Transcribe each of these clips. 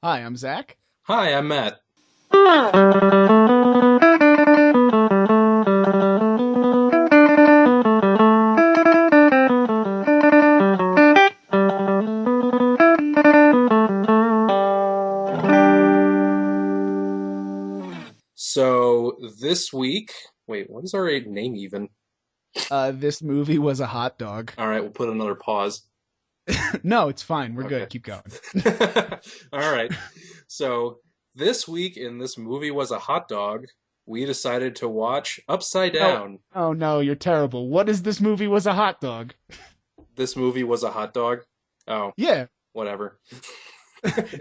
Hi, I'm Zach. Hi, I'm Matt. So this week, wait, what is our name even? This movie was a hot dog. All right, we'll put another pause. No, it's fine. We're Okay. good. Keep going. All right. So this week in This Movie Was a Hot Dog, we decided to watch Upside Oh, Down. oh no, you're terrible. What is this movie was a hot dog? This movie was a hot dog. Oh, Yeah, whatever.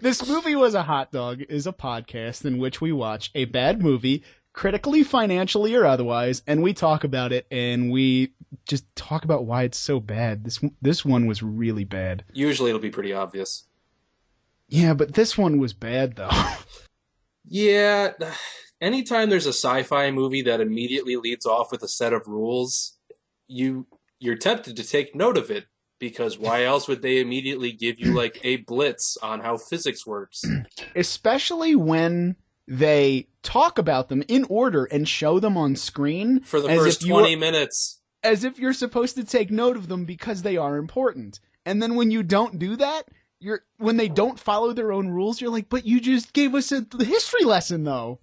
this movie was a hot dog is a podcast in which we watch a bad movie, critically, financially, or otherwise, and we talk about it and we just talk about why it's so bad. This one was really bad. Usually it'll be pretty obvious. Yeah, but this one was bad though. Yeah, anytime there's a sci-fi movie that immediately leads off with a set of rules, you're tempted to take note of it because why else would they immediately give you like a blitz on how physics works? Especially when they talk about them in order and show them on screen For the as first if you 20 minutes. as if you're supposed to take note of them because they are important. And then when you don't do that, when they don't follow their own rules, you're like, but you just gave us a history lesson though.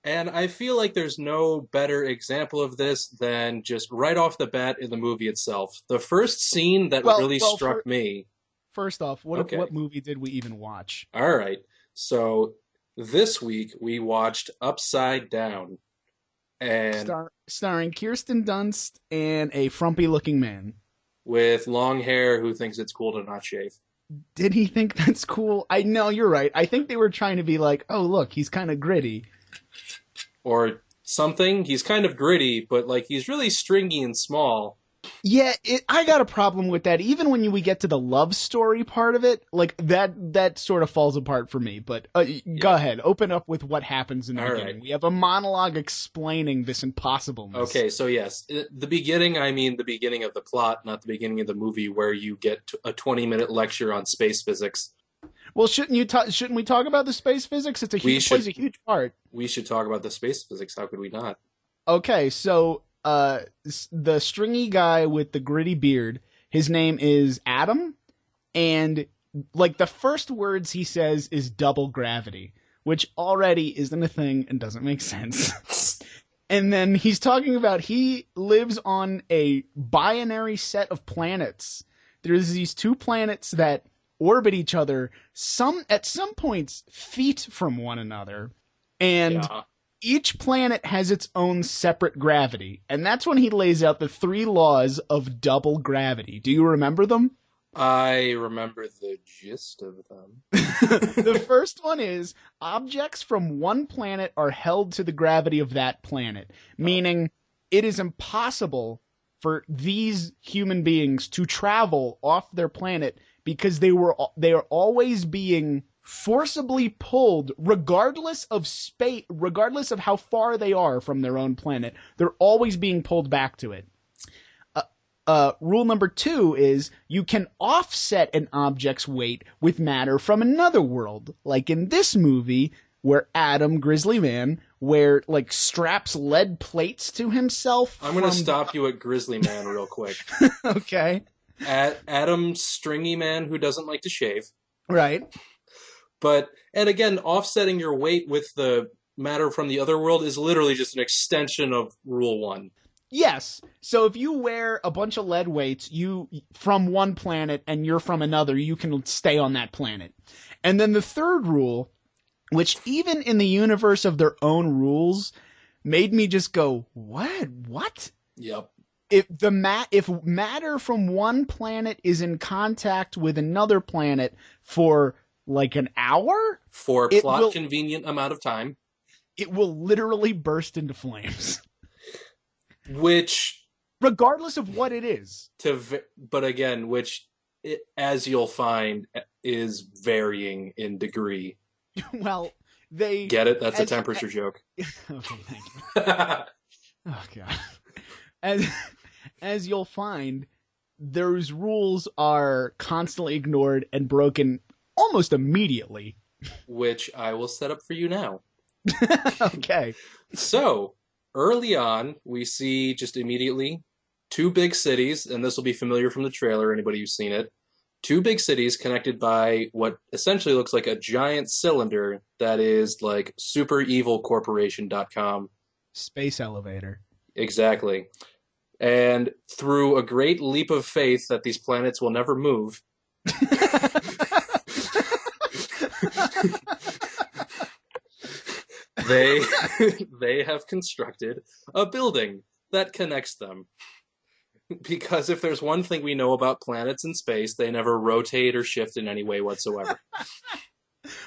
And I feel like there's no better example of this than just right off the bat in the movie itself. The first scene that really struck me. First off, Okay. what movie did we even watch? All right. So this week we watched Upside Down. And Starring Kirsten Dunst and a frumpy looking man. with long hair who thinks it's cool to not shave. Did he think that's cool? I know, you're right. I think they were trying to be like, oh, look, he's kind of gritty. Or something. He's kind of gritty, but like he's really stringy and small. Yeah, I got a problem with that. Even when we get to the love story part of it, like that sort of falls apart for me. But go ahead, open up with what happens in the All beginning. right. We have a monologue explaining this impossibleness. Okay, so yes, the beginning, I mean the beginning of the plot, not the beginning of the movie where you get a 20-minute lecture on space physics. Well, shouldn't we talk about the space physics? Plays a huge part. We should talk about the space physics. How could we not? Okay, so the stringy guy with the gritty beard, his name is Adam, and like the first words he says is double gravity, which already isn't a thing and doesn't make sense. And then he's talking about he lives on a binary set of planets. There's these two planets that orbit each other at some points feet from one another, and Yeah. each planet has its own separate gravity, and that's when he lays out the three laws of double gravity. Do you remember them? I remember the gist of them. The first one is objects from one planet are held to the gravity of that planet, meaning it is impossible for these human beings to travel off their planet because they are always being forcibly pulled regardless of space, regardless of how far they are from their own planet. They're always being pulled back to it. Rule number 2 is you can offset an object's weight with matter from another world, like in this movie where Adam, Grizzly Man, straps lead plates to himself. I'm going to stop you at Grizzly Man real quick. Okay. Adam, stringy man who doesn't like to shave. Right. And again, offsetting your weight with the matter from the other world is literally just an extension of Rule 1. Yes. So if you wear a bunch of lead weights, you from one planet and you're from another, you can stay on that planet. And then the third rule, which even in the universe of their own rules, made me just go, "What? What?" Yep. If matter from one planet is in contact with another planet for like an hour, For a plot convenient amount of time, it will literally burst into flames. Which, regardless of what it is. But again, as you'll find, is varying in degree. Well, they get it. That's a temperature joke. Okay, thank you. Oh god. As you'll find, those rules are constantly ignored and broken almost immediately. which I will set up for you now. Okay. So, early on, we see just immediately two big cities, and this will be familiar from the trailer, anybody who's seen it. Two big cities connected by what essentially looks like a giant cylinder that is like superevilcorporation.com. Space elevator. Exactly. And through a great leap of faith that these planets will never move, they they have constructed a building that connects them. Because if there's one thing we know about planets in space, they never rotate or shift in any way whatsoever.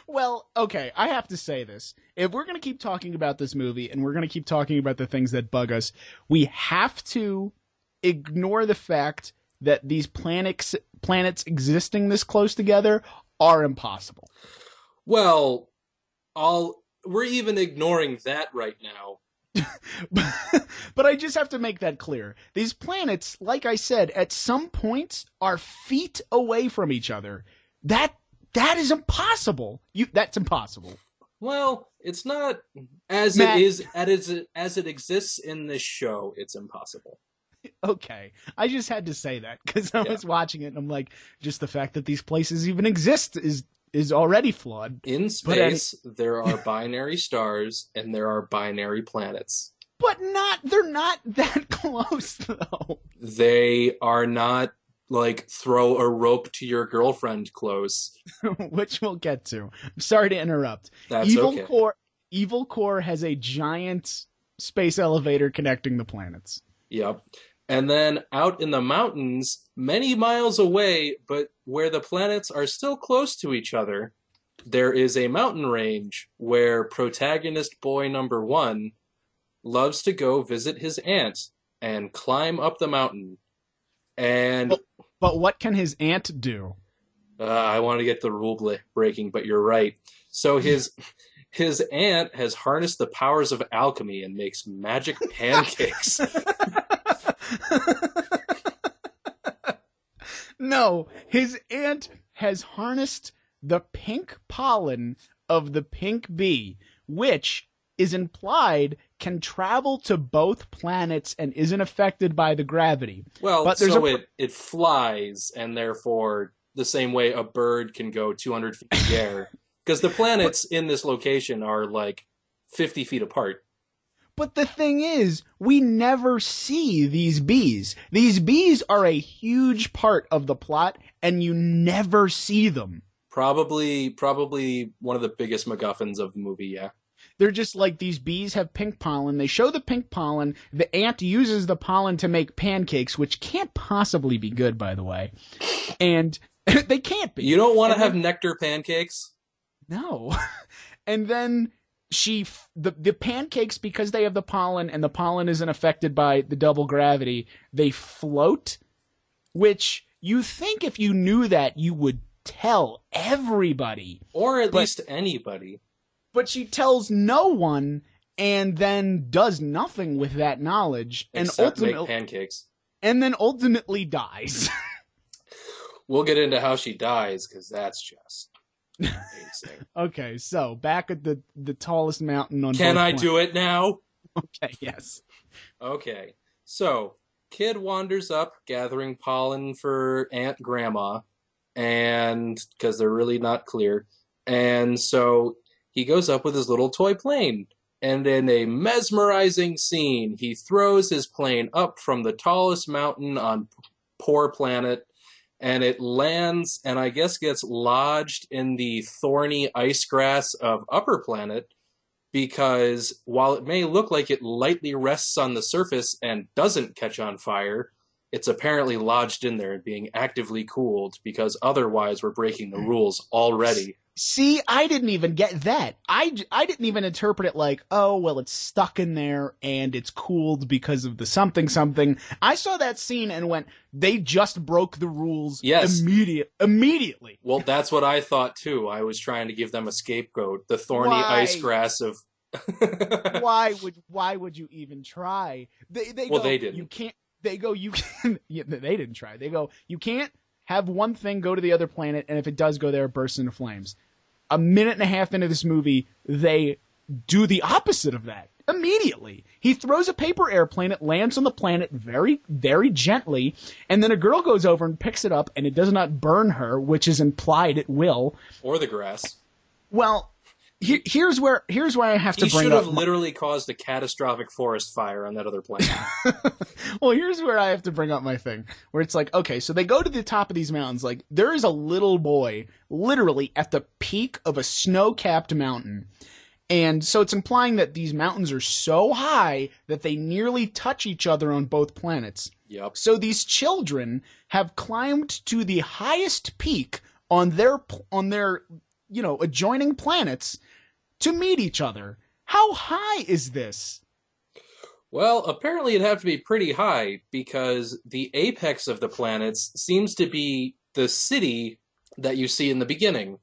Well, okay, I have to say this. If we're going to keep talking about this movie and we're going to keep talking about the things that bug us, we have to ignore the fact that these planets existing this close together are impossible. Well, we're even ignoring that right now. But I just have to make that clear. These planets, like I said, at some points are feet away from each other. That is impossible. That's impossible. Well, it's not as Matt, it is as it exists in this show. It's impossible. okay. I just had to say that because I was watching it and I'm like, just the fact that these places even exist is already flawed. In space, there are binary stars and there are binary planets. But they're not that close though. They are not like throw a rope to your girlfriend close. Which we'll get to. I'm sorry to interrupt. That's okay. Evil Core has a giant space elevator connecting the planets. Yep. And then out in the mountains, many miles away, but where the planets are still close to each other, there is a mountain range where protagonist boy number 1 loves to go visit his aunt and climb up the mountain. And but what can his aunt do? I want to get the rule breaking, but you're right. So his aunt has harnessed the powers of alchemy and makes magic pancakes. No, his aunt has harnessed the pink pollen of the pink bee, which is implied can travel to both planets and isn't affected by the gravity. Well, but so it flies, and therefore the same way a bird can go 200 feet in the air. Because the planets in this location are like 50 feet apart. But the thing is, we never see these bees. These bees are a huge part of the plot, and you never see them. Probably one of the biggest MacGuffins of the movie, yeah. They're just like, these bees have pink pollen. They show the pink pollen. The ant uses the pollen to make pancakes, which can't possibly be good, by the way. And they can't be. You don't want to have nectar pancakes? No. And then the pancakes, because they have the pollen and the pollen isn't affected by the double gravity, they float, which you think if you knew that you would tell everybody. Or at least anybody. But she tells no one and then does nothing with that knowledge. Except make pancakes. And then ultimately dies. We'll get into how she dies, because that's just amazing. Okay, so back at the tallest mountain on Can I do it now? Okay, yes. Okay, so kid wanders up gathering pollen for Aunt Grandma, and because they're really not clear, and so he goes up with his little toy plane, and in a mesmerizing scene, he throws his plane up from the tallest mountain on Poor Planet, and it lands and I guess gets lodged in the thorny ice grass of Upper Planet, because while it may look like it lightly rests on the surface and doesn't catch on fire, it's apparently lodged in there and being actively cooled, because otherwise we're breaking the rules already. See, I didn't even get that. I didn't even interpret it like, oh, well, it's stuck in there and it's cooled because of the something something. I saw that scene and went, they just broke the rules immediately. Well, that's what I thought too. I was trying to give them a scapegoat. The thorny ice grass of... Why would you even try? They didn't. You can't. They go, you can. Yeah, they didn't try. They go, you can't have one thing go to the other planet, and if it does go there, it bursts into flames. a minute and a half into this movie, they do the opposite of that. Immediately. He throws a paper airplane, it lands on the planet very, very gently, and then a girl goes over and picks it up, and it does not burn her, which is implied it will. Or the grass. Well, here's where I have to He bring should up... have literally caused a catastrophic forest fire on that other planet. Well, here's where I have to bring up my thing, where it's like, okay, so they go to the top of these mountains, like, there is a little boy, literally, at the peak of a snow-capped mountain. And so it's implying that these mountains are so high that they nearly touch each other on both planets. Yep. So these children have climbed to the highest peak on their adjoining planets to meet each other. How high is this? Well, apparently it'd have to be pretty high because the apex of the planets seems to be the city that you see in the beginning.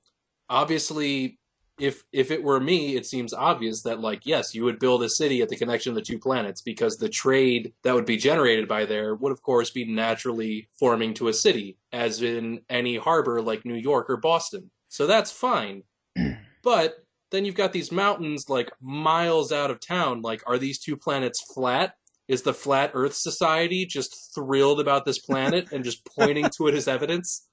Obviously, if it were me, it seems obvious that, like, yes, you would build a city at the connection of the two planets because the trade that would be generated by there would, of course, be naturally forming to a city, as in any harbor like New York or Boston. So that's fine. But then you've got these mountains, like, miles out of town. Like, are these two planets flat? Is the Flat Earth Society just thrilled about this planet and just pointing to it as evidence?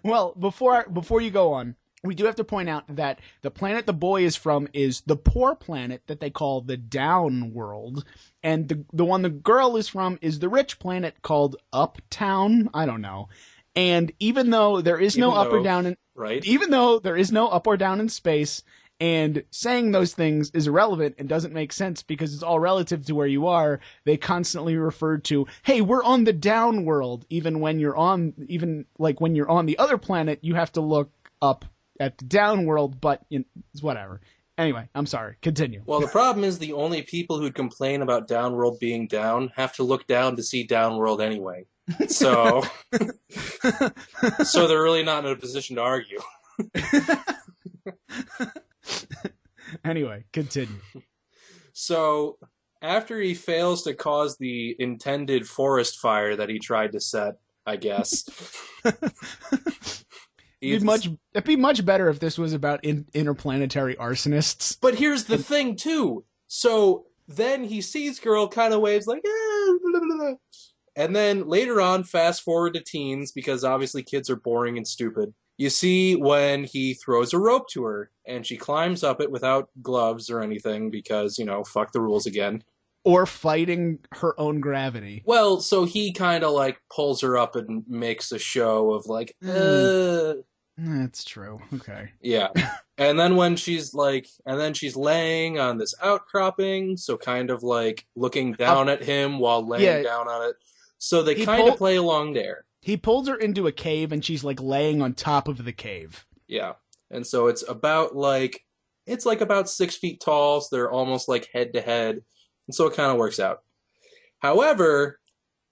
Well, before you go on, we do have to point out that the planet the boy is from is the poor planet that they call the Down World, and the one the girl is from is the rich planet called Uptown. I don't know. And even though there is no up or down in even though there is no up or down in space, and saying those things is irrelevant and doesn't make sense because it's all relative to where you are, they constantly refer to, hey, we're on the down world, even when you're on the other planet, you have to look up at the down world, but it's whatever. Anyway, I'm sorry. Continue. Well, the problem is the only people who'd complain about Downworld being down have to look down to see Downworld anyway. So, so they're really not in a position to argue. Anyway, continue. So, after he fails to cause the intended forest fire that he tried to set, I guess. It'd be much better if this was about interplanetary arsonists. But here's the thing, too. So then he sees girl, kind of waves like, ah, blah, blah, blah. And then later on, fast forward to teens, because obviously kids are boring and stupid. You see when he throws a rope to her, and she climbs up it without gloves or anything, because, fuck the rules again. Or fighting her own gravity. Well, so he kind of, like, pulls her up and makes a show of, like, That's true. Okay. Yeah. And then she's laying on this outcropping, so kind of, like, looking down at him while laying down on it. So they kind of play along there. He pulls her into a cave, and she's, like, laying on top of the cave. Yeah. And so it's about 6 feet tall, so they're almost, like, head to head. And so it kind of works out. However,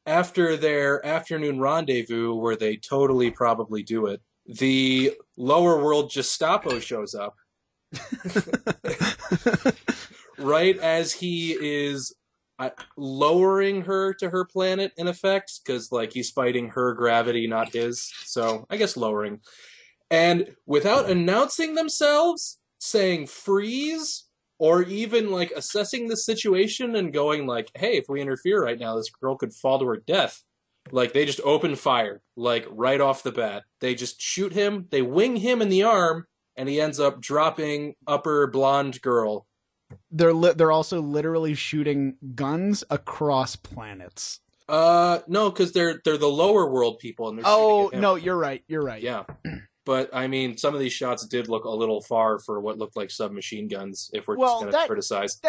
after their afternoon rendezvous, where they totally probably do it, the lower world Gestapo shows up. Right as he is lowering her to her planet, in effect, because, like, he's fighting her gravity, not his. So, I guess lowering. And without announcing themselves, saying freeze, or even, like, assessing the situation and going, like, hey, if we interfere right now, this girl could fall to her death. Like, they just open fire, like, right off the bat. They just shoot him, they wing him in the arm, and he ends up dropping upper blonde girl. They're also literally shooting guns across planets. No, because they're the lower world people, and they're shooting at him. No, you're right. Yeah. But, I mean, some of these shots did look a little far for what looked like submachine guns, if we're just going to criticize.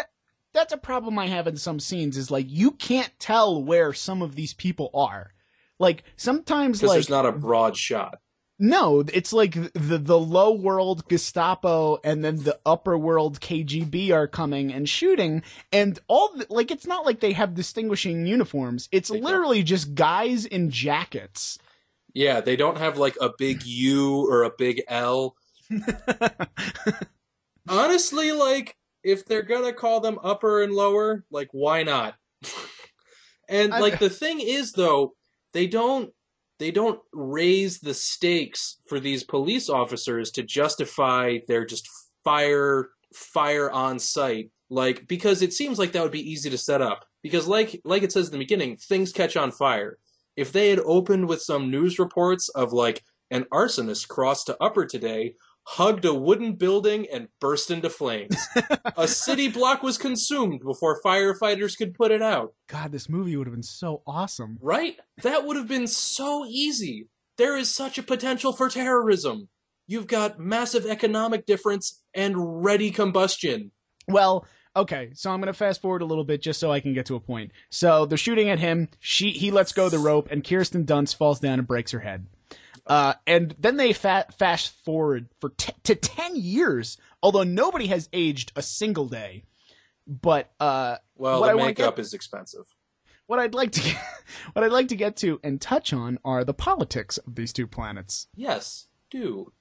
That's a problem I have in some scenes, is, like, you can't tell where some of these people are. Like, sometimes, because there's not a broad shot. No, it's like the low world Gestapo and then the upper world KGB are coming and shooting, and it's not like they have distinguishing uniforms. It's literally just guys in jackets. Yeah, they don't have, like, a big U or a big L. Honestly, like, if they're gonna call them upper and lower, like, why not? And, like, the thing is, though, they don't they don't raise the stakes for these police officers to justify their just fire on sight, like, because it seems like that would be easy to set up, because like it says in the beginning, things catch on fire. If they had opened with some news reports of like an arsonist crossed to Upper today, hugged a wooden building and burst into flames, a city block was consumed before firefighters could put it out. God, this movie would have been so awesome. Right? That would have been so easy. There is such a potential for terrorism. You've got massive economic difference and ready combustion. Well, okay, so I'm going to fast forward a little bit just so I can get to a point. So they're shooting at him. He lets go of the rope, and Kirsten Dunst falls down and breaks her head. And then they fast forward to 10 years, although nobody has aged a single day. But well, the makeup is expensive. What I'd like to get to and touch on are the politics of these two planets. Yes, do.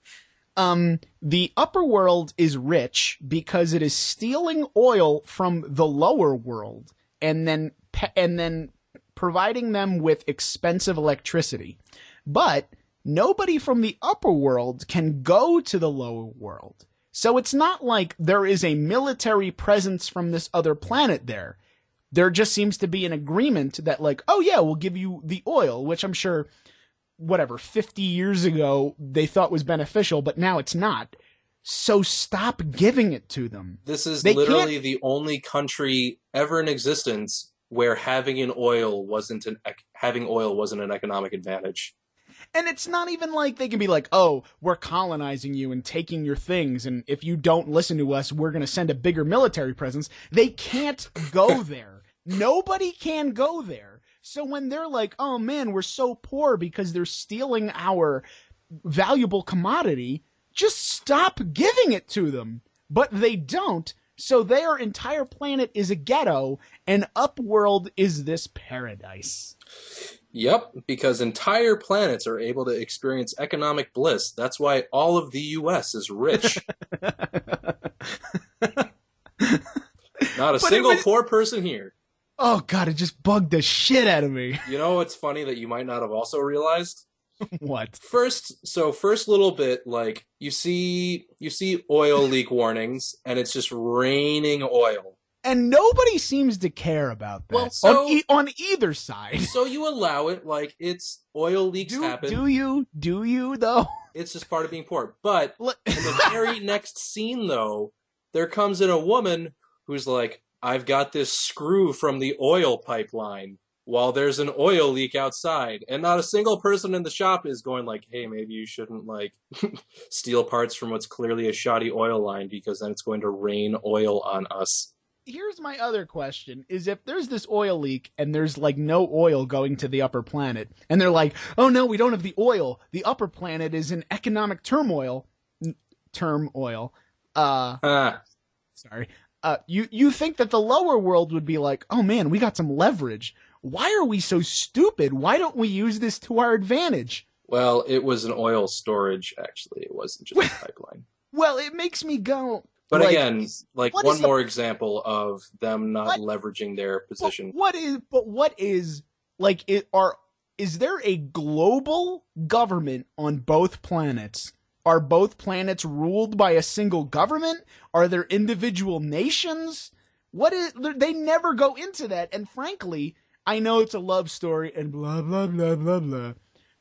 The upper world is rich because it is stealing oil from the lower world and then providing them with expensive electricity. But nobody from the upper world can go to the lower world. So it's not like there is a military presence from this other planet there. There just seems to be an agreement that, like, oh yeah, we'll give you the oil, which I'm sure, 50 years ago they thought was beneficial, but now it's not. So stop giving it to them. This is literally the only country ever in existence where having oil wasn't an economic advantage. And it's not even like they can be like, oh, we're colonizing you and taking your things, and if you don't listen to us, we're going to send a bigger military presence. They can't go there. Nobody can go there. So when they're like, oh man, we're so poor because they're stealing our valuable commodity, just stop giving it to them. But they don't, so their entire planet is a ghetto, and Upworld is this paradise. Yep, because entire planets are able to experience economic bliss. That's why all of the U.S. is rich. Not a single poor person here. Oh, God, it just bugged the shit out of me. You know what's funny that you might not have also realized? What? First little bit, like, you see oil leak warnings, and it's just raining oil. And nobody seems to care about that. Well, so, on either side. So you allow it, like, it's oil leaks happen. Do you, though? It's just part of being poor. But in the very next scene, though, there comes in a woman who's like, I've got this screw from the oil pipeline while there's an oil leak outside. And not a single person in the shop is going like, hey, maybe you shouldn't, like, steal parts from what's clearly a shoddy oil line because then it's going to rain oil on us. Here's my other question, is if there's this oil leak and there's, like, no oil going to the upper planet, and they're like, oh, no, we don't have the oil. The upper planet is in economic turmoil. Sorry. You think that the lower world would be like, oh, man, we got some leverage. Why are we so stupid? Why don't we use this to our advantage? Well, it was an oil storage, actually. It wasn't just a pipeline. Well, it makes me go... But like, again, like one more example of them not leveraging their position. Is there a global government on both planets? Are both planets ruled by a single government? Are there individual nations? They never go into that. And frankly, I know it's a love story and blah, blah, blah, blah, blah.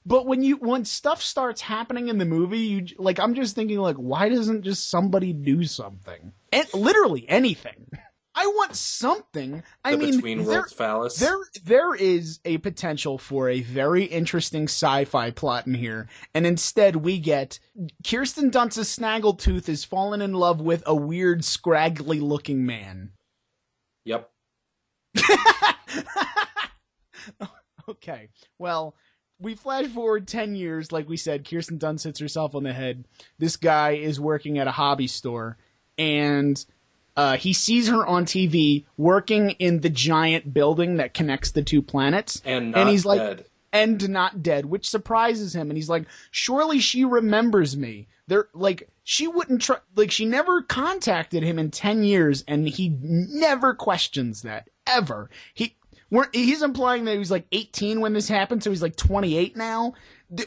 But when stuff starts happening in the movie, I'm just thinking, like, why doesn't just somebody do something? And literally anything. I want something. Between worlds phallus. There is a potential for a very interesting sci-fi plot in here, and instead we get Kirsten Dunst's Snaggletooth is fallen in love with a weird, scraggly-looking man. Yep. Okay, well... We flash forward 10 years, like we said, Kirsten Dunst hits herself on the head. This guy is working at a hobby store, and he sees her on TV working in the giant building that connects the two planets. And he's dead. Like, and not dead, which surprises him. And he's like, surely she remembers me. She wouldn't she never contacted him in 10 years, and he never questions that, ever. He's implying that he was like 18 when this happened, so he's like 28 now.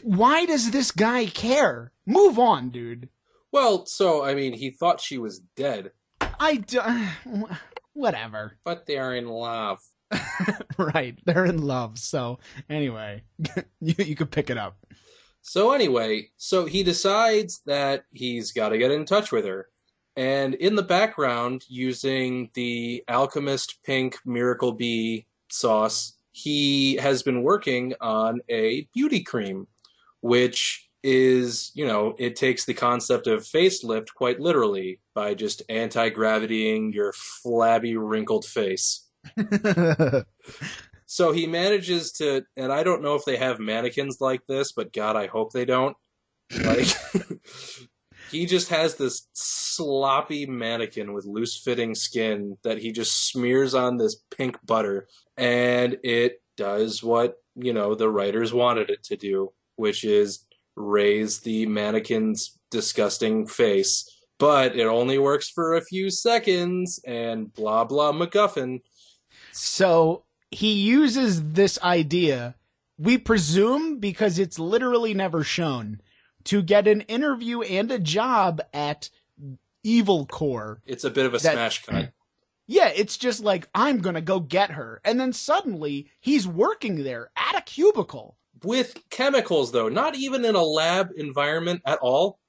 Why does this guy care? Move on, dude. Well, so, I mean, he thought she was dead. Whatever. But they are in love. Right, they're in love. So, anyway, you could pick it up. So anyway, so he decides that he's got to get in touch with her. And in the background, using the Alchemist Pink Miracle Bee sauce, he has been working on a beauty cream, which is, it takes the concept of facelift quite literally by just anti-gravitying your flabby, wrinkled face. So he manages to, and I don't know if they have mannequins like this, but God, I hope they don't. Like, he just has this sloppy mannequin with loose-fitting skin that he just smears on this pink butter, and it does what, the writers wanted it to do, which is raise the mannequin's disgusting face. But it only works for a few seconds, and blah, blah, MacGuffin. So he uses this idea, we presume because it's literally never shown, to get an interview and a job at Evil Corps. It's a bit of a smash cut. Yeah, it's just like, I'm gonna go get her. And then suddenly, he's working there at a cubicle. With chemicals, though. Not even in a lab environment at all.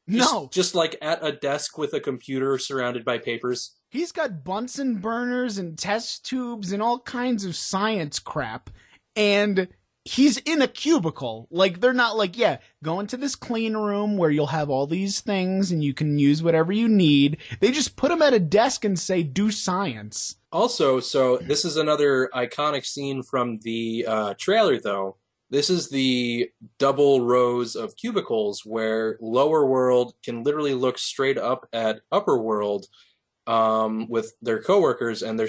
Just like at a desk with a computer surrounded by papers. He's got Bunsen burners and test tubes and all kinds of science crap. And he's in a cubicle. Like, they're not like, yeah, go into this clean room where you'll have all these things and you can use whatever you need. They just put him at a desk and say, do science. Also, so this is another iconic scene from the trailer, though. This is the double rows of cubicles where Lower World can literally look straight up at Upper World with their coworkers, and they're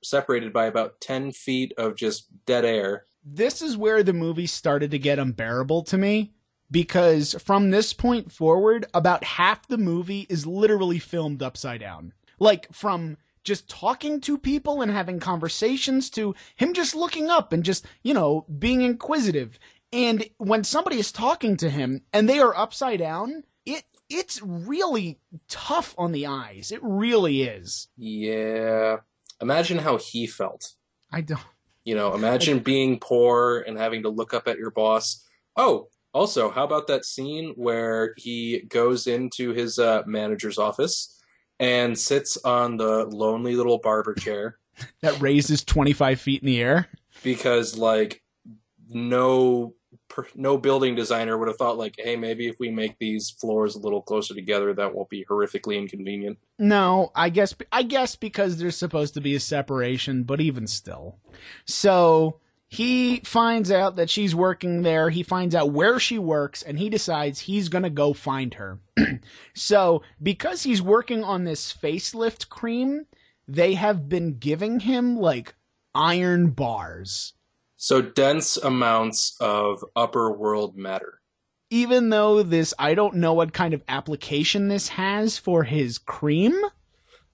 separated by about 10 feet of just dead air. This is where the movie started to get unbearable to me, because from this point forward, about half the movie is literally filmed upside down. Like, from just talking to people and having conversations to him just looking up and just, being inquisitive. And when somebody is talking to him and they are upside down, it's really tough on the eyes. It really is. Yeah. Imagine how he felt. I don't. Imagine being poor and having to look up at your boss. Oh, also, how about that scene where he goes into his manager's office and sits on the lonely little barber chair that raises 25 feet in the air? Because, no building designer would have thought, hey, maybe if we make these floors a little closer together, that won't be horrifically inconvenient. No, I guess because there's supposed to be a separation, but even still. So he finds out that she's working there. He finds out where she works, and he decides he's going to go find her. So because he's working on this facelift cream, they have been giving him, iron bars. So dense amounts of upper world matter. Even though I don't know what kind of application this has for his cream.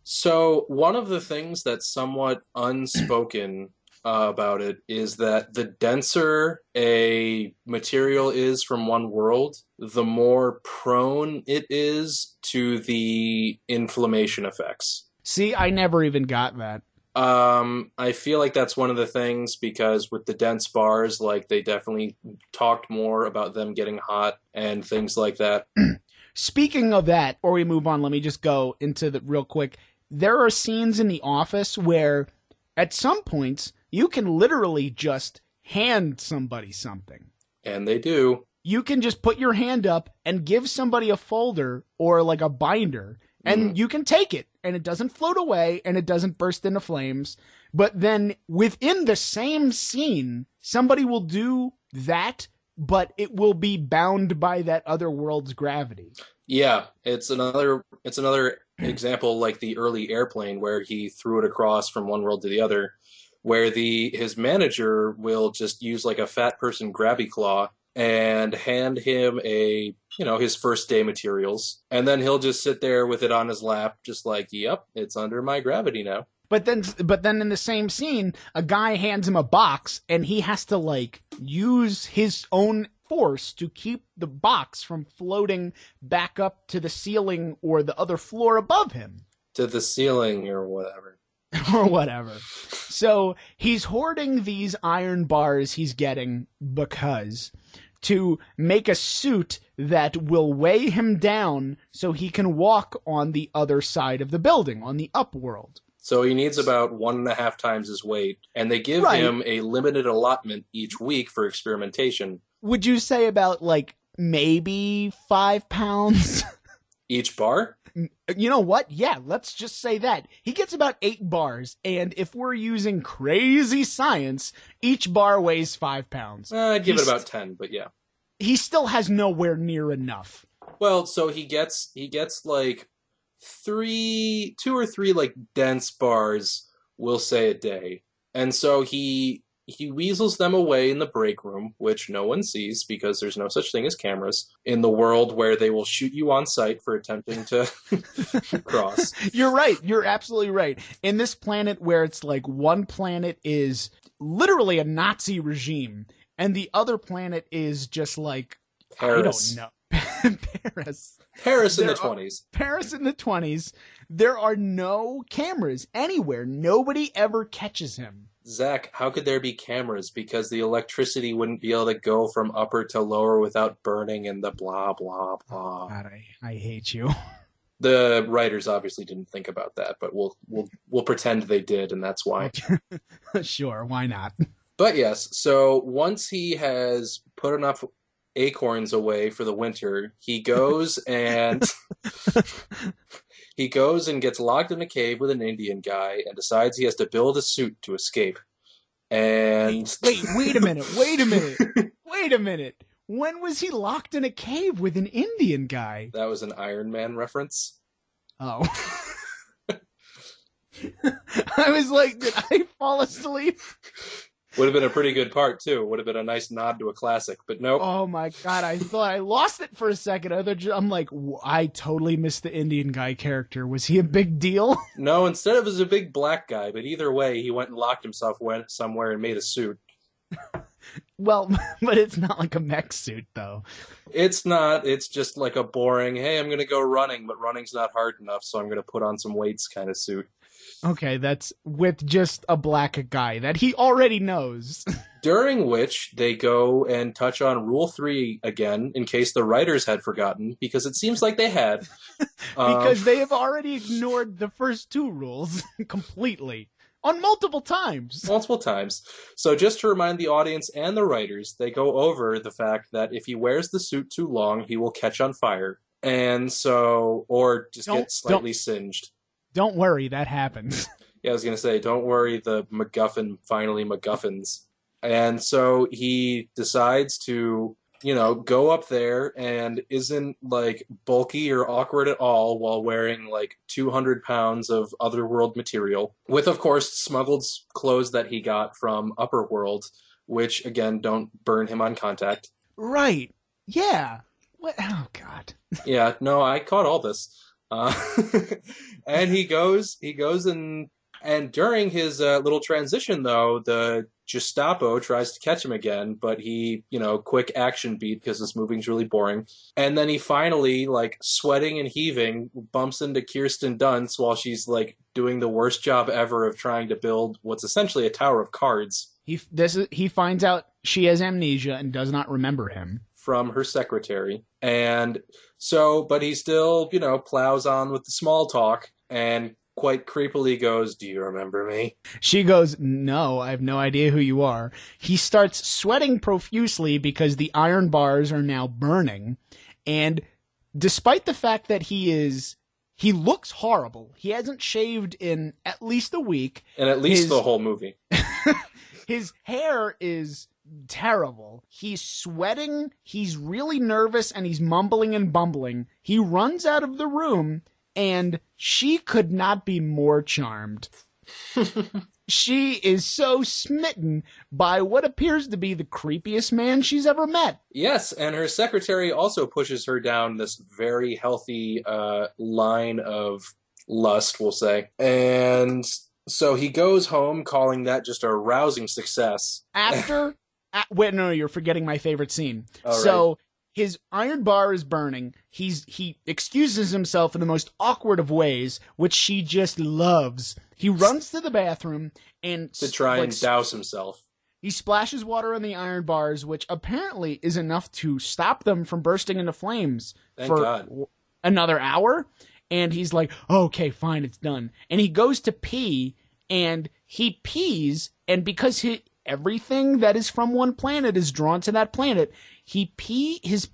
So one of the things that's somewhat unspoken about it is that the denser a material is from one world, the more prone it is to the inflammation effects. See, I never even got that. I feel like that's one of the things, because with the dense bars, they definitely talked more about them getting hot and things like that. Speaking of that, before we move on, let me just go into the real quick. There are scenes in The Office where at some points you can literally just hand somebody something. And they do. You can just put your hand up and give somebody a folder or a binder, and you can take it, and it doesn't float away, and it doesn't burst into flames. But then within the same scene, somebody will do that, but it will be bound by that other world's gravity. Yeah, it's another example, like the early Airplane, where he threw it across from one world to the other, where his manager will just use a fat person grabby claw and hand him his first day materials. And then he'll just sit there with it on his lap, just yep, it's under my gravity now. But then in the same scene, a guy hands him a box, and he has to like use his own force to keep the box from floating back up to the ceiling or the other floor above him. To the ceiling or whatever. Or whatever. So he's hoarding these iron bars he's getting because to make a suit that will weigh him down so he can walk on the other side of the building, on the upworld. So he needs about 1.5 times his weight, and they give him a limited allotment each week for experimentation. Would you say about, like, maybe 5 pounds? Each bar? You know what? Yeah, let's just say that. He gets about 8 bars, and if we're using crazy science, each bar weighs 5 pounds. I'd give it about 10, but yeah. He still has nowhere near enough. Well, so he gets like 2 or 3 like dense bars, we'll say, a day. And so he weasels them away in the break room, which no one sees because there's no such thing as cameras in the world where they will shoot you on sight for attempting to cross. You're right. You're absolutely right. In this planet where it's like one planet is literally a Nazi regime and the other planet is just like, Paris. I don't know. Paris. Paris in the 20s. Paris in the 20s. There are no cameras anywhere. Nobody ever catches him. Zach, how could there be cameras? Because the electricity wouldn't be able to go from upper to lower without burning and the blah, blah, blah. God, I hate you. The writers obviously didn't think about that, but we'll pretend they did, and that's why. Sure, why not? But yes, so once he has put enough acorns away for the winter, he goes and gets locked in a cave with an Indian guy and decides he has to build a suit to escape. And wait a minute. When was he locked in a cave with an Indian guy? That was an Iron Man reference. Oh. I was like, did I fall asleep? Would have been a pretty good part, too. Would have been a nice nod to a classic, but nope. Oh, my God. I thought I lost it for a second. I'm like, I totally missed the Indian guy character. Was he a big deal? No, instead it was a big black guy, but either way, he went and locked himself somewhere and made a suit. Well, but it's not like a mech suit, though. It's not. It's just like a boring, hey, I'm going to go running, but running's not hard enough, so I'm going to put on some weights kind of suit. Okay, that's with just a black guy that he already knows. During which they go and touch on Rule 3 again, in case the writers had forgotten, because it seems like they had. Because they have already ignored the first 2 rules completely. On multiple times. Multiple times. So just to remind the audience and the writers, they go over the fact that if he wears the suit too long, he will catch on fire. And so, or just get slightly singed. Don't worry, that happens. Yeah, I was going to say, don't worry, the MacGuffin finally MacGuffins. And so he decides to, go up there and isn't, like, bulky or awkward at all while wearing, like, 200 pounds of otherworld material. With, of course, smuggled clothes that he got from Upperworld, which, again, don't burn him on contact. Right. Yeah. What? Oh, God. Yeah, no, I caught all this. And he goes and during his little transition, though, the Gestapo tries to catch him again, but he, quick action beat because this movie's really boring. And then he finally, like, sweating and heaving, bumps into Kirsten Dunst while she's, like, doing the worst job ever of trying to build what's essentially a tower of cards. He finds out she has amnesia and does not remember him. From her secretary. And so, but he still, plows on with the small talk and quite creepily goes, "Do you remember me?" She goes, "No, I have no idea who you are." He starts sweating profusely because the iron bars are now burning. And despite the fact that he looks horrible. He hasn't shaved in at least a week. And at least the whole movie. His hair is terrible. He's sweating. He's really nervous and he's mumbling and bumbling. He runs out of the room and she could not be more charmed. She is so smitten by what appears to be the creepiest man she's ever met. Yes, and her secretary also pushes her down this very healthy line of lust, we'll say. And So he goes home calling that just a rousing success. Wait, no, you're forgetting my favorite scene. All right. So his iron bar is burning. He excuses himself in the most awkward of ways, which she just loves. He runs to the bathroom and To try and douse himself. he splashes water on the iron bars, which apparently is enough to stop them from bursting into flames Thank for God. another hour. And he's like, oh, okay, fine, it's done. And he goes to pee, and he pees, and because everything that is from one planet is drawn to that planet, his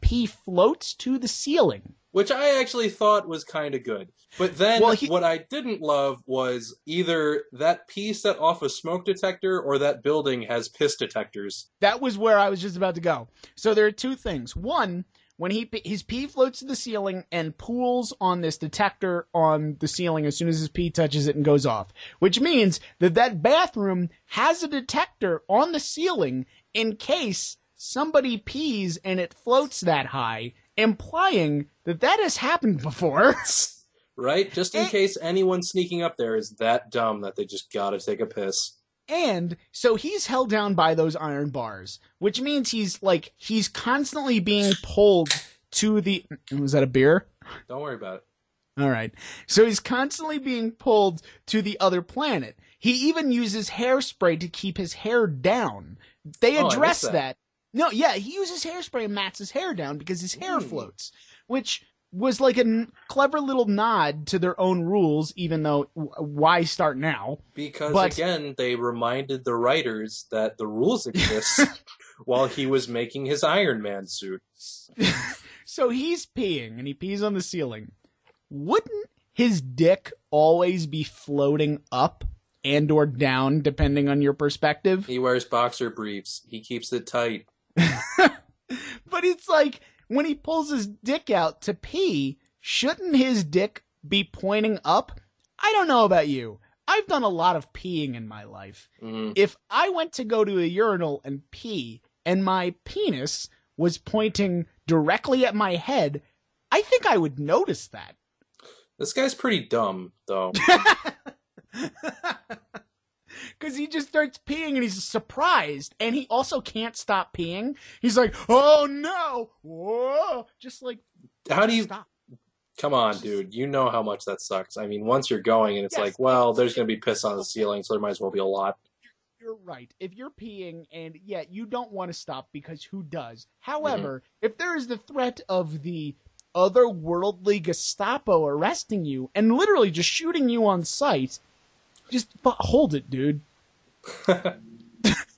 pee floats to the ceiling. Which I actually thought was kind of good. But then what I didn't love was either that pee set off a smoke detector or that building has piss detectors. That was where I was just about to go. So there are two things. One, when his pee floats to the ceiling and pools on this detector on the ceiling as soon as his pee touches it and goes off, which means that bathroom has a detector on the ceiling in case somebody pees and it floats that high, implying that has happened before. Right? Just in case anyone sneaking up there is that dumb that they just gotta take a piss. And so he's held down by those iron bars, which means he's constantly being pulled to the... Was that a beer? Don't worry about it. All right. So he's constantly being pulled to the other planet. He even uses hairspray to keep his hair down. They address that. No, yeah, he uses hairspray and mats his hair down because his hair floats, which was like a clever little nod to their own rules, even though why start now? Because, again, they reminded the writers that the rules exist while he was making his Iron Man suit. So he's peeing, and he pees on the ceiling. Wouldn't his dick always be floating up and or down, depending on your perspective? He wears boxer briefs. He keeps it tight. But it's like, when he pulls his dick out to pee, shouldn't his dick be pointing up? I don't know about you. I've done a lot of peeing in my life. Mm-hmm. If I went to go to a urinal and pee, and my penis was pointing directly at my head, I think I would notice that. This guy's pretty dumb, though. Because he just starts peeing and he's surprised, and he also can't stop peeing. He's like, oh no, whoa, just like, how do you stop? Come on, dude. You know how much that sucks. I mean, once you're going and it's like, well, there's going to be piss on the ceiling, so there might as well be a lot. You're right. If you're peeing and, yeah, you don't want to stop because who does? However, if there is the threat of the otherworldly Gestapo arresting you and literally just shooting you on sight, just hold it, dude.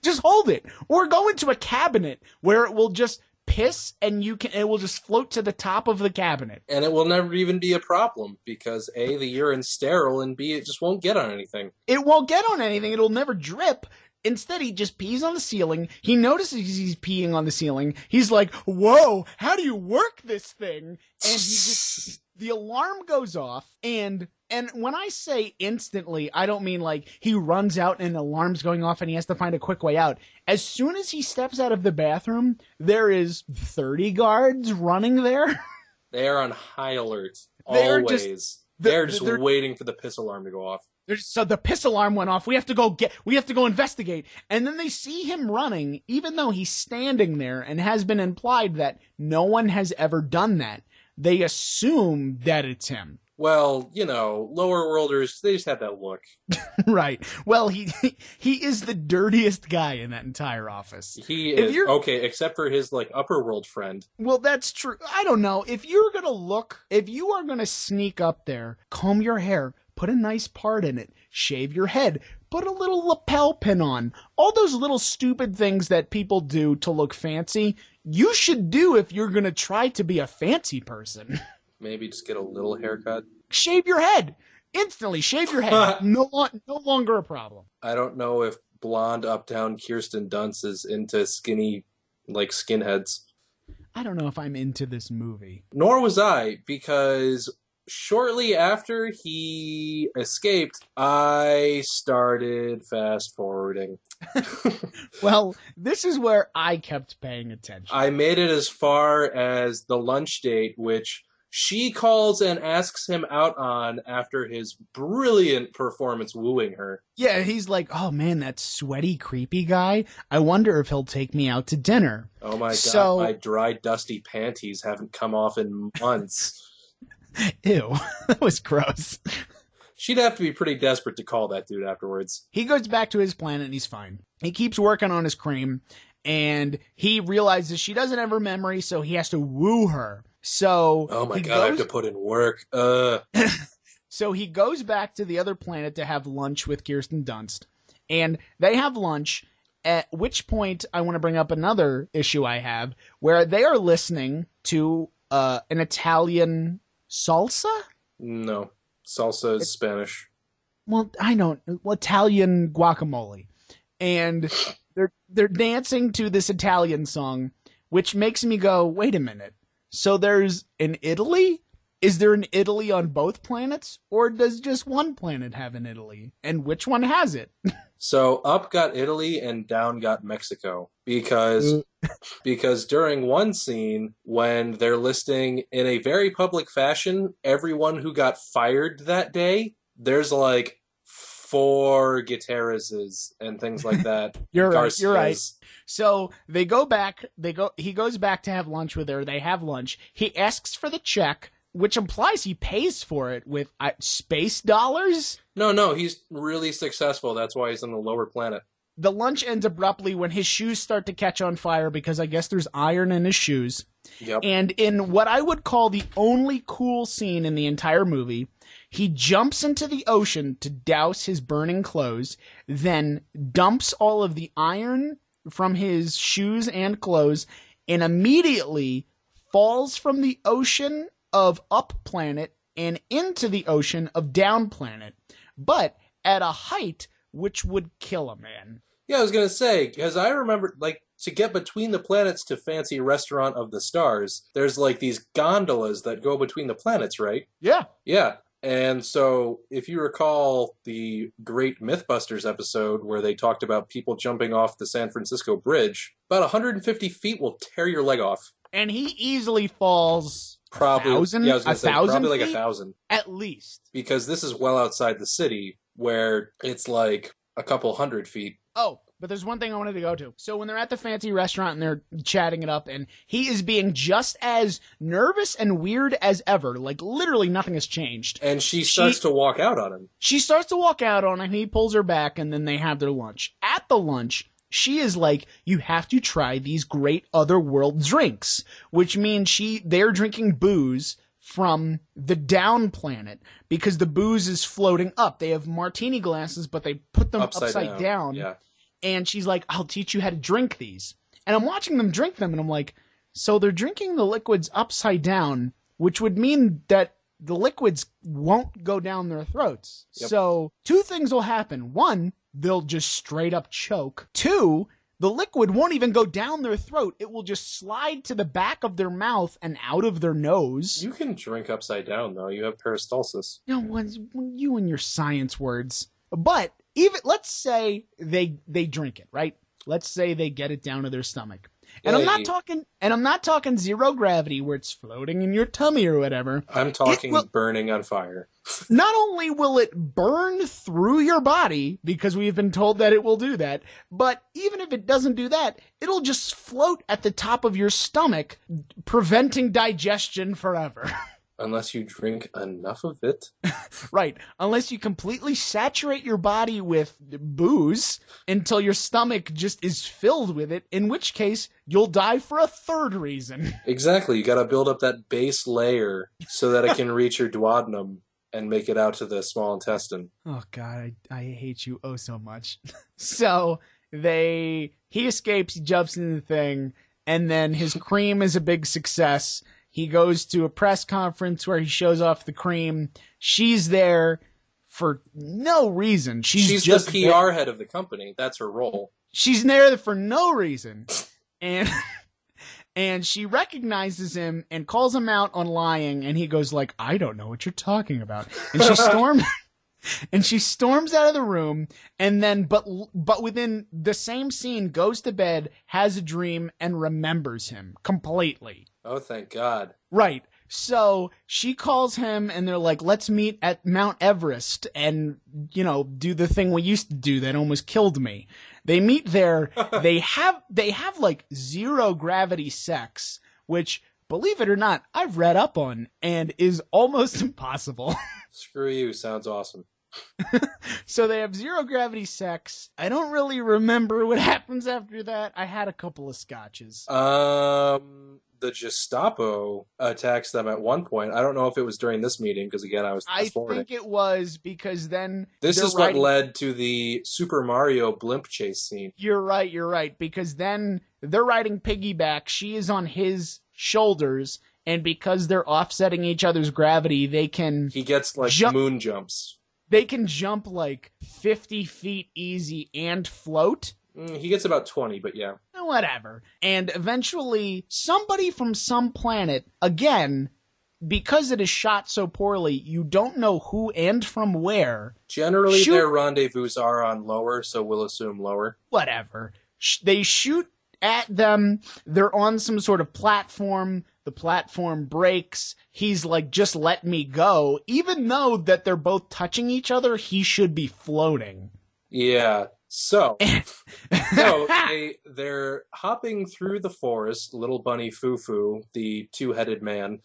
Just hold it. Or go into a cabinet where it will just piss and it will just float to the top of the cabinet. And it will never even be a problem because A, the urine's sterile, and B, it just won't get on anything. It won't get on anything. It'll never drip. Instead, he just pees on the ceiling. He notices he's peeing on the ceiling. He's like, whoa, how do you work this thing? And the alarm goes off, and when I say instantly, I don't mean like he runs out and the alarm's going off and he has to find a quick way out. As soon as he steps out of the bathroom, there is 30 guards running there. They are on high alert, always. They're just waiting for the piss alarm to go off. So the piss alarm went off. We have to go investigate. And then they see him running, even though he's standing there and has been implied that no one has ever done that. They assume that it's him. Well, lower worlders, they just have that look. Right. Well, he is the dirtiest guy in that entire office. He is. Okay, except for his, upper world friend. Well, that's true. I don't know. If you are going to sneak up there, comb your hair, put a nice part in it, shave your head, put a little lapel pin on, all those little stupid things that people do to look fancy, you should do if you're going to try to be a fancy person. Maybe just get a little haircut. Shave your head. Instantly shave your head. No longer a problem. I don't know if blonde uptown Kirsten Dunst is into skinny, skinheads. I don't know if I'm into this movie. Nor was I, because shortly after he escaped, I started fast forwarding. Well, this is where I kept paying attention. I made it as far as the lunch date, which she calls and asks him out on after his brilliant performance wooing her. Yeah, he's like, oh man, that sweaty, creepy guy. I wonder if he'll take me out to dinner. Oh my So- god, my dry, dusty panties haven't come off in months. Ew, that was gross. She'd have to be pretty desperate to call that dude afterwards. He goes back to his planet and he's fine. He keeps working on his cream and he realizes she doesn't have her memory, so he has to woo her. So Oh my he god, I have goes- to put in work. So he goes back to the other planet to have lunch with Kirsten Dunst. And they have lunch, at which point I want to bring up another issue I have, where they are listening to an Italian salsa? No. Salsa is Spanish. Well, Italian guacamole. And they're dancing to this Italian song, which makes me go, wait a minute. So there's an Italy? Is there an Italy on both planets? Or does just one planet have an Italy? And which one has it? So up got Italy and down got Mexico because during one scene when they're listing in a very public fashion everyone who got fired that day, there's like 4 Gutierrez's and things like that. You're right. Garcias. So they go back. He goes back to have lunch with her. They have lunch. He asks for the check, which implies he pays for it with space dollars. No, he's really successful. That's why he's on the lower planet. The lunch ends abruptly when his shoes start to catch on fire because I guess there's iron in his shoes. Yep. And in what I would call the only cool scene in the entire movie, he jumps into the ocean to douse his burning clothes, then dumps all of the iron from his shoes and clothes, and immediately falls from the ocean of Up Planet and into the ocean of Down Planet, but at a height which would kill a man. Yeah, I was going to say, because I remember, like, to get between the planets to Fancy Restaurant of the Stars, there's, like, these gondolas that go between the planets, right? Yeah. Yeah. And so, if you recall the great Mythbusters episode where they talked about people jumping off the San Francisco Bridge, about 150 feet will tear your leg off. And he easily falls Probably, 1,000? yeah, I was going to say, 1,000 probably like feet? 1,000. At least. Because this is well outside the city, where it's like a couple 100 feet. Oh, but there's one thing I wanted to go to. So when they're at the fancy restaurant and they're chatting it up, and he is being just as nervous and weird as ever, like literally nothing has changed. And she starts to walk out on him. She starts to walk out on him, he pulls her back, and then they have their lunch. At the lunch, she is like, you have to try these great otherworld drinks, which means they're drinking booze from the down planet because the booze is floating up. They have martini glasses, but they put them upside down. Yeah. And she's like, I'll teach you how to drink these. And I'm watching them drink them, and I'm like, so they're drinking the liquids upside down, which would mean that the liquids won't go down their throats. Yep. So 2 things will happen. 1, they'll just straight up choke. 2, the liquid won't even go down their throat. It will just slide to the back of their mouth and out of their nose. You can drink upside down, though. You have peristalsis. No, you and your science words. But even let's say they drink it, right? Let's say they get it down to their stomach. And Hey. I'm not talking zero gravity where it's floating in your tummy or whatever. I'm talking burning on fire. Not only will it burn through your body, because we've been told that it will do that, but even if it doesn't do that, it'll just float at the top of your stomach, preventing digestion forever. Unless you drink enough of it. Right. Unless you completely saturate your body with booze until your stomach just is filled with it, in which case you'll die for a third reason. Exactly. You gotta build up that base layer so that it can reach your duodenum and make it out to the small intestine. Oh God, I hate you oh so much. So he escapes, he jumps into the thing, and then his cream is a big success. He goes to a press conference where he shows off the cream. She's there for no reason. She's just the PR head of the company. That's her role. She's there for no reason. And she recognizes him and calls him out on lying, and he goes like, I don't know what you're talking about. And she storms out of the room, and then but within the same scene goes to bed, has a dream, and remembers him completely. Oh, thank God. Right. So she calls him and they're like, let's meet at Mount Everest and, do the thing we used to do that almost killed me. They meet there. They have like zero gravity sex, which, believe it or not, I've read up on and is almost impossible. Screw you, sounds awesome. So they have zero gravity sex. I don't really remember what happens after that. I had a couple of scotches. The Gestapo attacks them at one point. I don't know if it was during this meeting, because again, I was I fast-forwarding. think it was because then This they're is what riding- led to the Super Mario blimp chase scene. You're right. Because then they're riding piggyback. She is on his shoulders, and because they're offsetting each other's gravity, they can He gets like moon jumps. They can jump like 50 feet easy and float. He gets about 20, but yeah. Whatever. And eventually, somebody from some planet, again, because it is shot so poorly, you don't know who and from where. Generally, their rendezvous are on lower, so we'll assume lower. Whatever. They shoot at them. They're on some sort of platform. The platform breaks. He's like, just let me go. Even though that they're both touching each other, he should be floating. Yeah. So they're hopping through the forest, little bunny Foo-Foo, the two-headed man,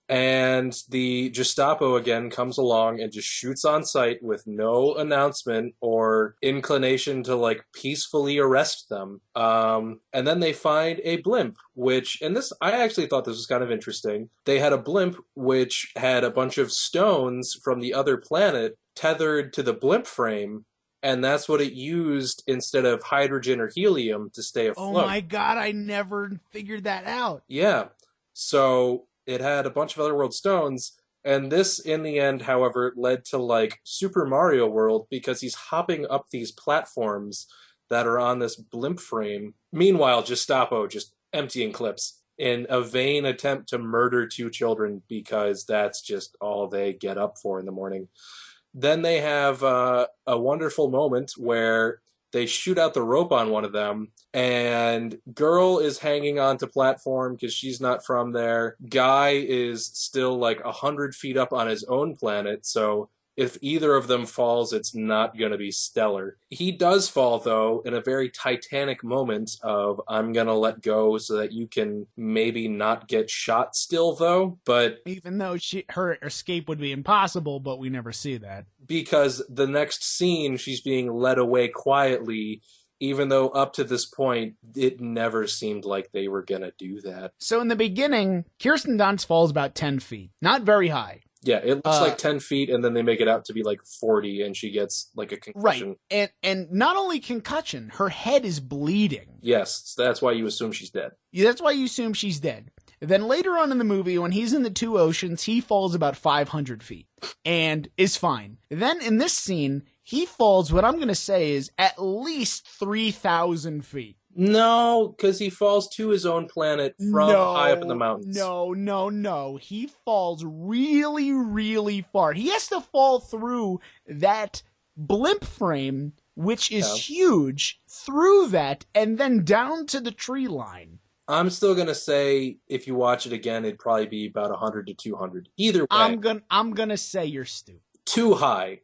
and the Gestapo again comes along and just shoots on sight with no announcement or inclination to like peacefully arrest them. And then they find a blimp, I actually thought this was kind of interesting. They had a blimp which had a bunch of stones from the other planet tethered to the blimp frame. And that's what it used instead of hydrogen or helium to stay afloat. Oh my God, I never figured that out. Yeah. So it had a bunch of otherworld stones. And this, in the end, however, led to like Super Mario World because he's hopping up these platforms that are on this blimp frame. Meanwhile, Gestapo just emptying clips in a vain attempt to murder two children because that's just all they get up for in the morning. Then they have a wonderful moment where they shoot out the rope on one of them, and girl is hanging onto platform because she's not from there. Guy is still like 100 feet up on his own planet, so if either of them falls, it's not going to be stellar. He does fall, though, in a very Titanic moment of, I'm going to let go so that you can maybe not get shot still, though. But even though her escape would be impossible, but we never see that. Because the next scene, she's being led away quietly, even though up to this point, it never seemed like they were going to do that. So in the beginning, Kirsten Dunst falls about 10 feet. Not very high. Yeah, it looks like 10 feet, and then they make it out to be like 40, and she gets like a concussion. Right, and not only concussion, her head is bleeding. Yes, that's why you assume she's dead. Yeah, that's why you assume she's dead. Then later on in the movie, when he's in the two oceans, he falls about 500 feet and is fine. Then in this scene, he falls, what I'm going to say is at least 3,000 feet. No, because he falls to his own planet from high up in the mountains. No. He falls really, really far. He has to fall through that blimp frame, which is huge, through that, and then down to the tree line. I'm still going to say, if you watch it again, it'd probably be about 100 to 200. Either way. I'm gonna say you're stupid. Too high.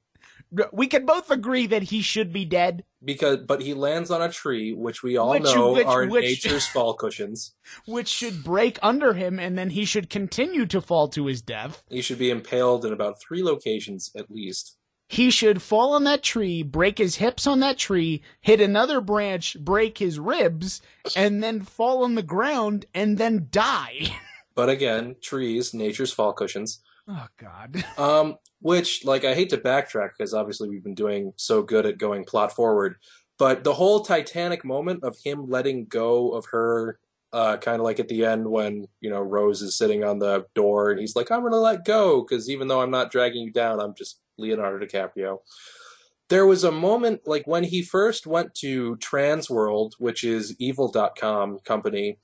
We can both agree that he should be dead. But he lands on a tree, which we all know are nature's fall cushions. Which should break under him, and then he should continue to fall to his death. He should be impaled in about 3 locations, at least. He should fall on that tree, break his hips on that tree, hit another branch, break his ribs, and then fall on the ground, and then die. But again, trees, nature's fall cushions. Oh, God. Which, like, I hate to backtrack because obviously we've been doing so good at going plot forward, but the whole Titanic moment of him letting go of her, kind of like at the end when, Rose is sitting on the door and he's like, I'm going to let go because even though I'm not dragging you down, I'm just Leonardo DiCaprio. There was a moment, like when he first went to Transworld, which is Evil.com company,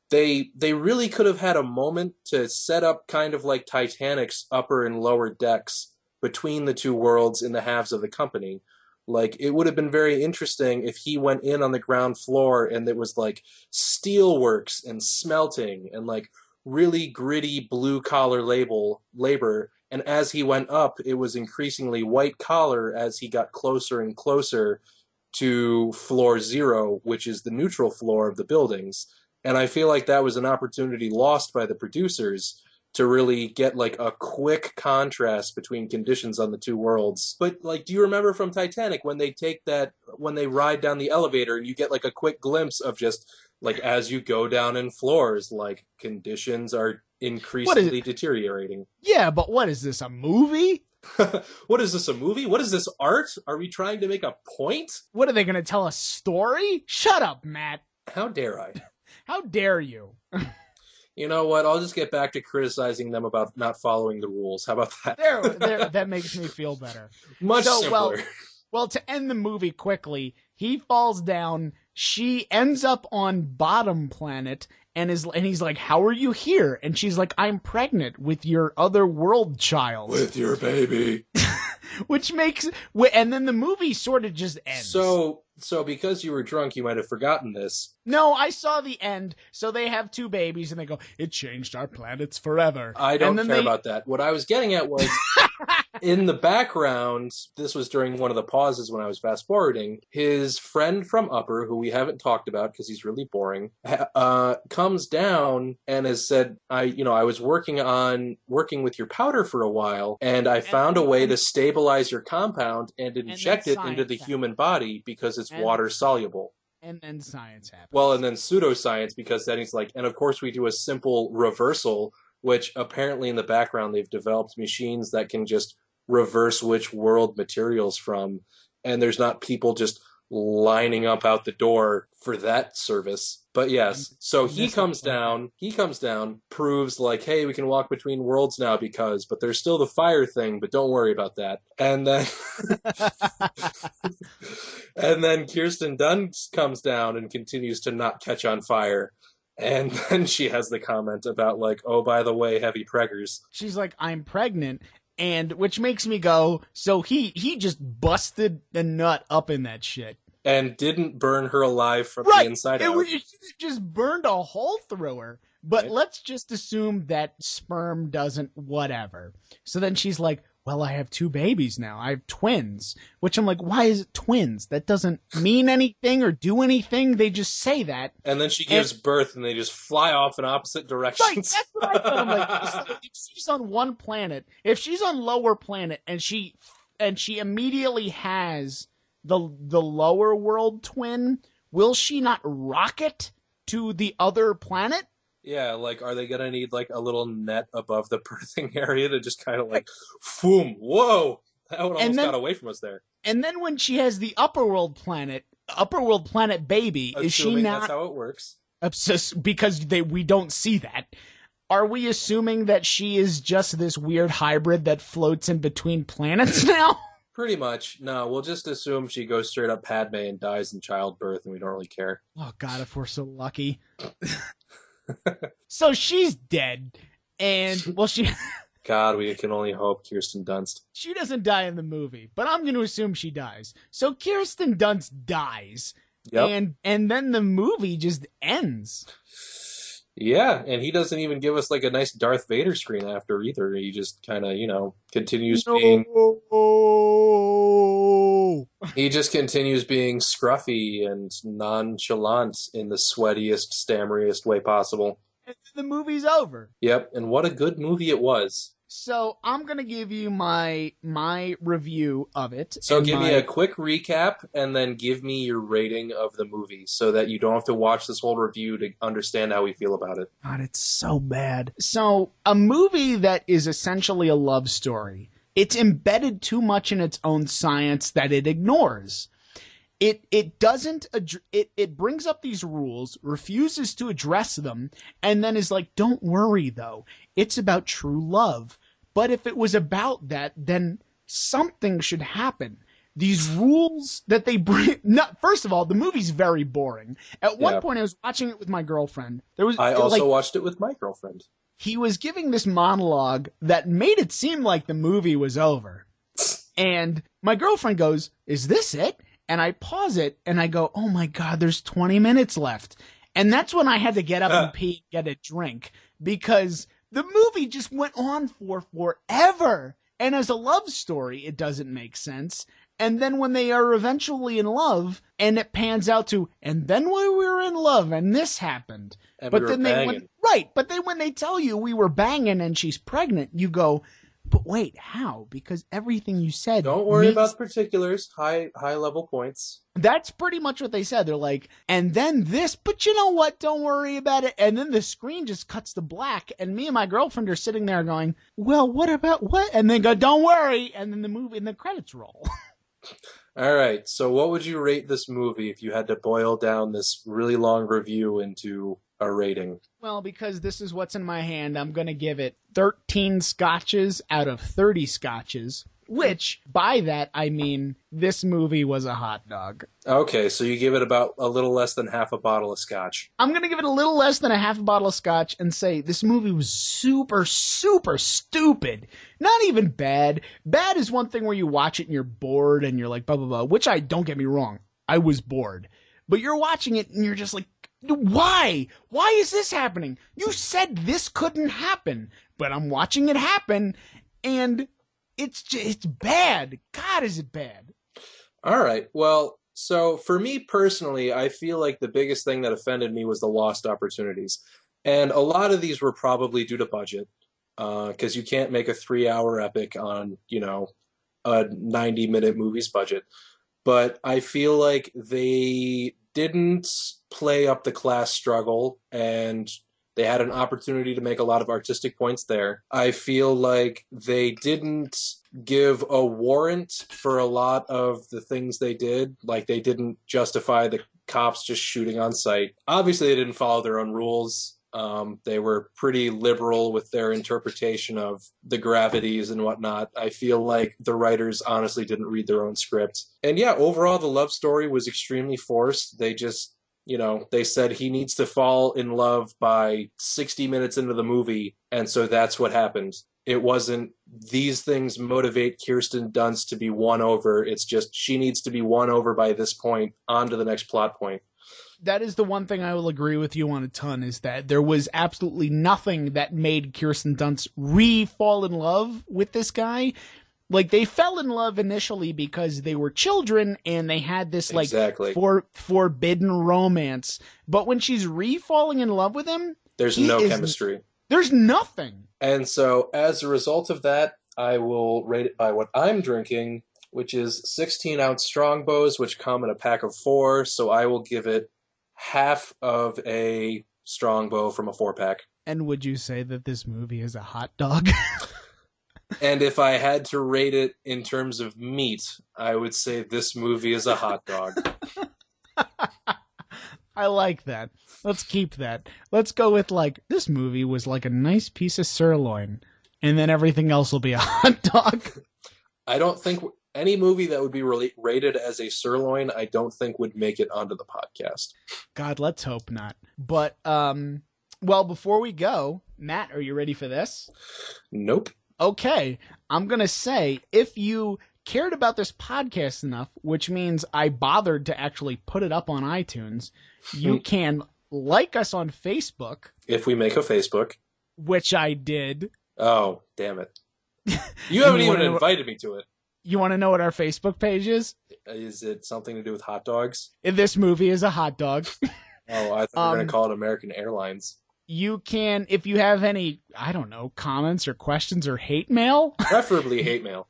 They really could have had a moment to set up kind of like Titanic's upper and lower decks between the two worlds in the halves of the company. Like, it would have been very interesting if he went in on the ground floor and there was like steelworks and smelting and like really gritty blue collar labor. And as he went up, it was increasingly white collar as he got closer and closer to floor zero, which is the neutral floor of the buildings. And I feel like that was an opportunity lost by the producers to really get like a quick contrast between conditions on the two worlds. But like, do you remember from Titanic when when they ride down the elevator and you get like a quick glimpse of just like as you go down in floors, like conditions are increasingly deteriorating. Yeah, but what is this, a movie? What is this, a movie? What is this, art? Are we trying to make a point? What, are they going to tell a story? Shut up, Matt. How dare I? How dare you? You know what? I'll just get back to criticizing them about not following the rules. How about that? There, that makes me feel better. Much simpler. Well, to end the movie quickly, he falls down. She ends up on Bottom Planet, and he's like, "How are you here?" And she's like, "I'm pregnant with your other world child." With your baby. Which makes, and then the movie sort of just ends. So because you were drunk, you might have forgotten this. No, I saw the end. So they have two babies, and they go, "It changed our planets forever." I don't care about that. What I was getting at was, in the background, this was during one of the pauses when I was fast forwarding, his friend from Upper, who we haven't talked about because he's really boring, comes down and has said, I was working with your powder for a while, and I found a way to stabilize your compound and inject it into the human body because it's water soluble. And then science happens. Well, and then pseudoscience, because then he's like, and of course we do a simple reversal, which apparently in the background they've developed machines that can just reverse which world materials from, and there's not people just lining up out the door for that service. But yes, so he comes down, proves like, hey, we can walk between worlds now but there's still the fire thing, but don't worry about that. And then and then Kirsten Dunst comes down and continues to not catch on fire. And then she has the comment about like, oh, by the way, heavy preggers. She's like, I'm pregnant. And which makes me go, so he just busted a nut up in that shit. And didn't burn her alive from the inside out. It just burned a hole through her. But let's just assume that sperm doesn't whatever. So then she's like, well, I have two babies now. I have twins. Which I'm like, why is it twins? That doesn't mean anything or do anything. They just say that. And then she gives birth and they just fly off in opposite directions. Right, that's what I thought. I'm like, if she's on one planet, if she's on lower planet and she immediately has the lower world twin, will she not rocket to the other planet? Yeah, like, are they going to need, like, a little net above the birthing area to just kind of, like, boom, whoa, that one almost got away from us there. And then when she has the upper world planet baby, assuming is she not... that's how it works. Because we don't see that. Are we assuming that she is just this weird hybrid that floats in between planets now? Pretty much. No, we'll just assume she goes straight up Padme and dies in childbirth, and we don't really care. Oh, God, if we're so lucky. So she's dead, and well, God, we can only hope. Kirsten Dunst. She doesn't die in the movie, but I'm going to assume she dies. So Kirsten Dunst dies, and then the movie just ends. Yeah, and he doesn't even give us like a nice Darth Vader screen after either. He just kind of, continues being. He just continues being scruffy and nonchalant in the sweatiest, stammeriest way possible. And the movie's over. Yep, and what a good movie it was. So I'm going to give you my review of it. So give me a quick recap and then give me your rating of the movie so that you don't have to watch this whole review to understand how we feel about it. God, it's so bad. So a movie that is essentially a love story. It's embedded too much in its own science that it ignores. It doesn't it brings up these rules, refuses to address them, and then is like, don't worry though, it's about true love. But if it was about that, then something should happen. These rules that they bring, first of all, the movie's very boring. At one point I was watching it with my girlfriend. I also watched it with my girlfriend. He was giving this monologue that made it seem like the movie was over. And my girlfriend goes, "Is this it?" And I pause it and I go, "Oh my God, there's 20 minutes left." And that's when I had to get up and pee and get a drink, because the movie just went on for forever. And as a love story, it doesn't make sense. And then when they are eventually in love, and it pans out to, and then we were in love, and this happened. And But we were then banging. but then when they tell you we were banging and she's pregnant, you go, but wait, how? Because everything you said. Don't worry about the particulars. High level points. That's pretty much what they said. They're like, and then this, but you know what? Don't worry about it. And then the screen just cuts to black, and me and my girlfriend are sitting there going, well, what about what? And then go, don't worry. And then the credits roll. All right. So what would you rate this movie if you had to boil down this really long review into a rating? Well, because this is what's in my hand, I'm going to give it 13 scotches out of 30 scotches, which, by that, I mean this movie was a hot dog. Okay, so you give it about a little less than half a bottle of scotch. I'm going to give it a little less than a half a bottle of scotch and say this movie was super, super stupid. Not even bad. Bad is one thing where you watch it and you're bored and you're like, blah, blah, blah, which don't get me wrong, I was bored. But you're watching it and you're just like, why? Why is this happening? You said this couldn't happen, but I'm watching it happen, and it's bad. God, is it bad? All right. Well, so for me personally, I feel like the biggest thing that offended me was the lost opportunities. And a lot of these were probably due to budget, because you can't make a 3-hour epic on, a 90-minute movie's budget. But I feel like they didn't play up the class struggle, and they had an opportunity to make a lot of artistic points there. I feel like they didn't give a warrant for a lot of the things they did. Like, they didn't justify the cops just shooting on sight. Obviously, they didn't follow their own rules. They were pretty liberal with their interpretation of the gravities and whatnot. I feel like the writers honestly didn't read their own script. And yeah, overall, the love story was extremely forced. They just, they said he needs to fall in love by 60 minutes into the movie, and so that's what happened. It wasn't these things motivate Kirsten Dunst to be won over. It's just she needs to be won over by this point, on to the next plot point. That is the one thing I will agree with you on a ton, is that there was absolutely nothing that made Kirsten Dunst fall in love with this guy. Like, they fell in love initially because they were children and they had this, like, Exactly. forbidden romance. But when she's falling in love with him, there's no chemistry. There's nothing. And so, as a result of that, I will rate it by what I'm drinking, which is 16-ounce Strongbows, which come in a pack of 4. So I will give it half of a Strongbow from a 4-pack. And would you say that this movie is a hot dog? And if I had to rate it in terms of meat, I would say this movie is a hot dog. I like that. Let's keep that. Let's go with, like, this movie was like a nice piece of sirloin, and then everything else will be a hot dog. I don't think any movie that would be rated as a sirloin, I don't think would make it onto the podcast. God, let's hope not. But, well, before we go, Matt, are you ready for this? Nope. Okay, I'm going to say, if you cared about this podcast enough, which means I bothered to actually put it up on iTunes, you can like us on Facebook. If we make a Facebook. Which I did. Oh, damn it. You haven't even invited me to it. You want to know what our Facebook page is? Is it something to do with hot dogs? This movie is a hot dog. Oh, I thought you were going to call it American Airlines. You can, if you have any, I don't know, comments or questions or hate mail. Preferably hate mail.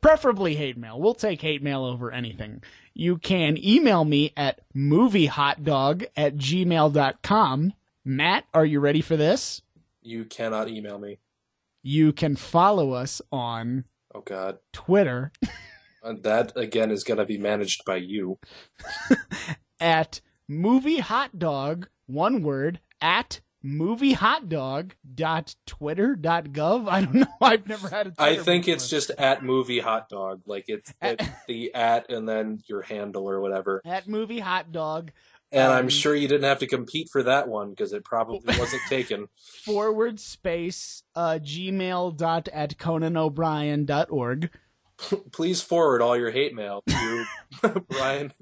Preferably hate mail. We'll take hate mail over anything. You can email me at moviehotdog@gmail.com. Matt, are you ready for this? You cannot email me. You can follow us on oh God, Twitter. And that, again, is going to be managed by you. At moviehotdog, one word, at moviehotdog.twitter.gov. I don't know. I've never had a Twitter I think before. it's just at @moviehotdog. Like, it's the at and then your handle or whatever. At moviehotdog. And I'm sure you didn't have to compete for that one because it probably wasn't taken. / gmail.@conanobrien.org. Please forward all your hate mail to Brian.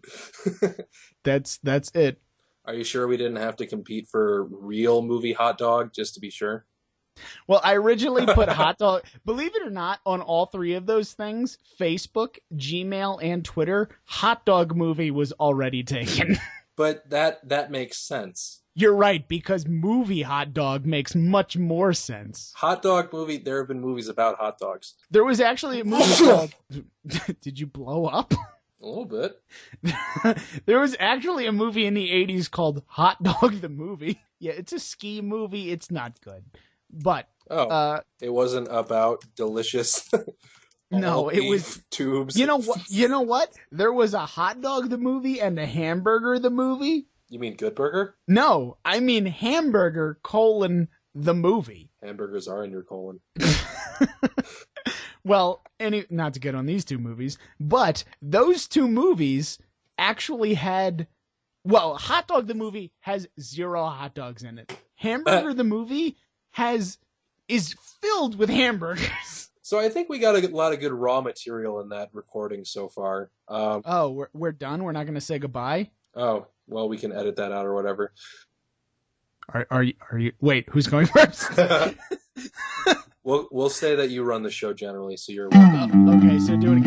That's it. Are you sure we didn't have to compete for real movie hot dog just to be sure? Well, I originally put hot dog. Believe it or not, on all three of those things, Facebook, Gmail, and Twitter, hot dog movie was already taken. But that makes sense. You're right, because movie hot dog makes much more sense. Hot dog movie, there have been movies about hot dogs. There was actually a movie called... Did you blow up? A little bit. There was actually a movie in the 80s called Hot Dog the Movie. Yeah, it's a ski movie. It's not good. But... it wasn't about delicious... No, it was tubes. You know what? There was a Hot Dog the movie and a Hamburger the movie. You mean Good Burger? No, I mean Hamburger : the movie. Hamburgers are in your colon. Well, not to get on these two movies, but those two movies actually had... Well, Hot Dog the movie has 0 hot dogs in it. Hamburger the movie is filled with hamburgers. So I think we got a lot of good raw material in that recording so far. We're done? We're not going to say goodbye? Oh, well, we can edit that out or whatever. Are you? Wait, who's going first? We'll say that you run the show generally, so you're... Okay, so do it again.